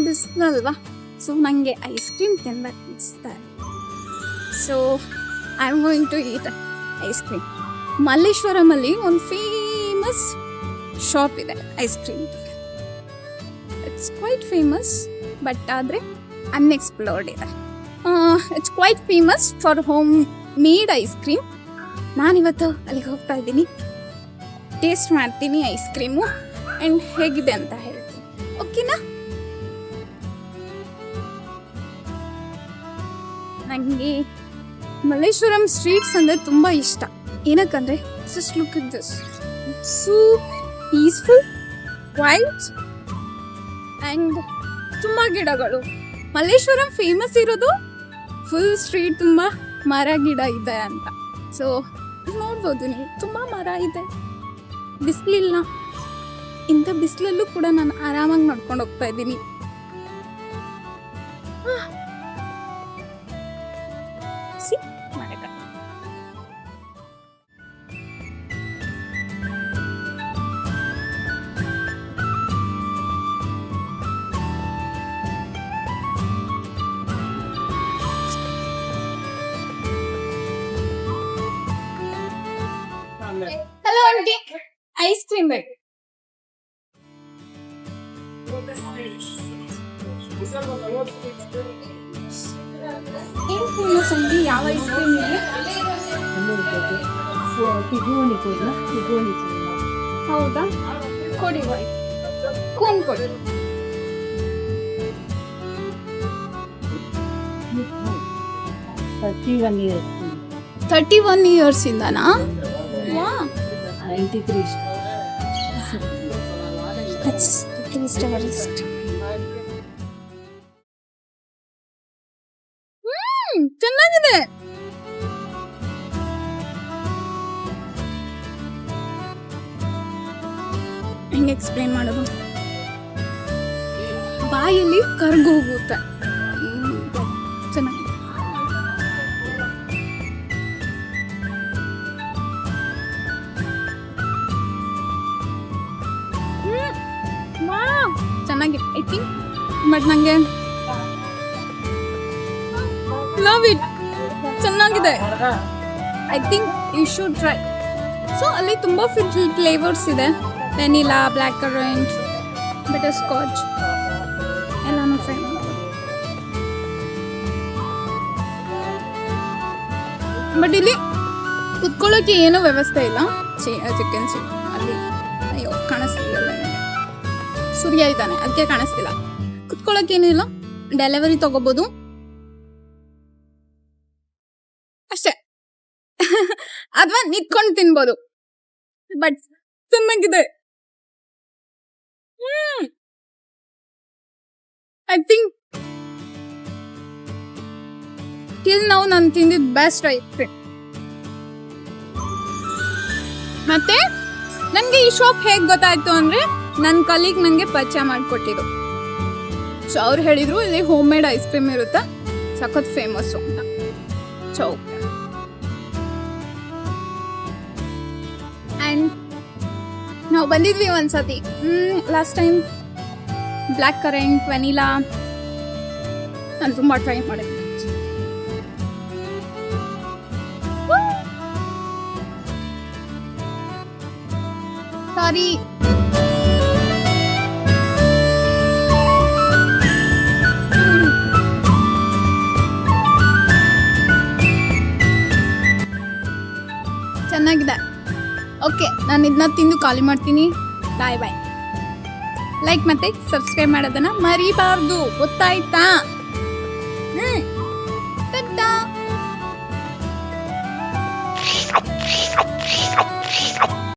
ಬಿಸಿಲಲ್ವಾ, so ನನಗೆ ice cream ತಿನ್ಬೇಕು ಅನಿಸ್ತಾರೆ. So I am going to eat ice cream. ಮಲ್ಲೇಶ್ವರಮಲ್ಲಿ ಒಂದು ಫೇಮಸ್ ಶಾಪ್ ಇದೆ ice cream. It's quite famous, but ಆದರೆ ಅನ್ಎಕ್ಸ್ಪ್ಲೋರ್ಡ್ ಇದೆ. It's quite famous for homemade ice cream. ನಾನಿವತ್ತು ಅಲ್ಲಿಗೆ ಹೋಗ್ತಾ ಇದ್ದೀನಿ, ಟೇಸ್ಟ್ ಮಾಡ್ತೀನಿ ಐಸ್ ಕ್ರೀಮು ಆ್ಯಂಡ್ ಹೇಗಿದೆ ಅಂತ ಹೇಳ್ತೀನಿ. ಓಕೆನಾ? ನನಗೆ ಮಲ್ಲೇಶ್ವರಂ ಸ್ಟ್ರೀಟ್ಸ್ ಅಂದರೆ ತುಂಬ ಇಷ್ಟ. ಏನಕ್ಕಂದರೆ just look it this, so peaceful, white and ತುಂಬ ಗಿಡಗಳು. ಮಲ್ಲೇಶ್ವರಂ ಫೇಮಸ್ ಇರೋದು ಫುಲ್ ಸ್ಟ್ರೀಟ್ ತುಂಬ ಮರ ಗಿಡ ಇದೆ ಅಂತ. ಸೊ ನೋಡ್ಬೋದು ನೀವು, ತುಂಬ ಮರ ಇದೆ, ಬಿಸಿಲಿಲ್ಲ. ಇಂಥ ಬಿಸಿಲಲ್ಲೂ ಕೂಡ ನಾನು ಆರಾಮಾಗಿ ನಡ್ಕೊಂಡು ಹೋಗ್ತಾ ಇದ್ದೀನಿ. ಹಲೋ ಆಂಟಿ, ಐಸ್ ಕ್ರೀಮ್ ಬೇಕು. ಏನು ಫೇಮಸ್ ಆಂಟಿ? ಯಾವ ಐಸ್ ಕ್ರೀಮ್ ಇದೆ? ಹೌದಾ, ಕೊಡಿ ಬಾಯ್, ಕೋನ್ ಕೊಡಿ. 31 years ಇಂದನಾ? 93 ಚೆನ್ನಾಗಿದೆ. ಹೆಂಗೆ ಎಕ್ಸ್ಪ್ಲೇನ್ ಮಾಡೋದು? ಬಾಯಲ್ಲಿ ಕರ್ಗೋಗುತ್ತೆ. ಚೆನ್ನಾಗಿದೆ. ಚೆನ್ನಾಗಿದೆ ಐ ಥಿಂಕ್, ಬಟ್ ನನಗೆ ಲವ್ ಇಟ್. ಚೆನ್ನಾಗಿದೆ. I think you should try. So ಅಲ್ಲಿ ತುಂಬ ಫ್ಲೇವರ್ಸ್ ಇದೆ. Vanilla, black currant, butterscotch ಎಲ್ಲಾನು ಟ್ರೈ ಮಾಡ್ಬೋದು. ಬಟ್ ಇಲ್ಲಿ ಕುತ್ಕೊಳ್ಳೋಕೆ ಏನೂ ವ್ಯವಸ್ಥೆ ಇಲ್ಲ. ಚಿಕನ್ ಸಿ ಅಲ್ಲಿ ಅಯ್ಯೋ ಕಾಣಿಸ್ತಿಲ್ಲ, ಸೂರ್ಯ ಇದ್ದಾನೆ ಅದಕ್ಕೆ ಕಾಣಿಸ್ತಿಲ್ಲ. ಕುತ್ಕೊಳ್ಳೋಕೇನಿಲ್ಲ, ಡೆಲಿವರಿ ತಗೋಬೋದು ಅಷ್ಟೇ, ಅಥವಾ ನಿಂತ್ಕೊಂಡು ತಿನ್ಬೋದು. ಬಟ್ ಚೆನ್ನಾಗಿದೆ. ಐ ಥಿಂಕ್ ಟಿಲ್ ನಾವು ನಾನು ತಿಂದಿದ್ದು ಬೆಸ್ಟ್ ಐಸ್ ಕ್ರೀಮ್. ಮತ್ತೆ ನನಗೆ ಈ ಶಾಪ್ ಹೇಗೆ ಗೊತ್ತಾಯ್ತು ಅಂದರೆ ನನ್ನ ಕಲೀಗ್ ನನಗೆ ಪರಿಚಯ ಮಾಡಿಕೊಟ್ಟಿದ್ದು. ಸೊ ಅವ್ರು ಹೇಳಿದರು ಇಲ್ಲಿ ಹೋಮ್ ಮೇಡ್ ಐಸ್ ಕ್ರೀಮ್ ಇರುತ್ತೆ, ಸಖತ್ ಫೇಮಸ್ಸು ಅಂತ. ಸೊ ಆ್ಯಂಡ್ ನಾವು ಬಂದಿದ್ವಿ ಒಂದ್ಸತಿ last time. Black current, vanilla ನಾನು ತುಂಬ ಟ್ರೈ ಮಾಡಿದ್ದೆ. ಸಾರಿ, ಚೆನ್ನಾಗಿದೆ. ಓಕೆ, ನಾನು ಇದನ್ನ ತಿಂದು ಖಾಲಿ ಮಾಡ್ತೀನಿ. ಬಾಯ್ ಬಾಯ್. ಲೈಕ್ ಮತ್ತೆ ಸಬ್ಸ್ಕ್ರೈಬ್ ಮಾಡೋದನ್ನ ಮರಿಬಾರ್ದು, ಗೊತ್ತಾಯ್ತಾ?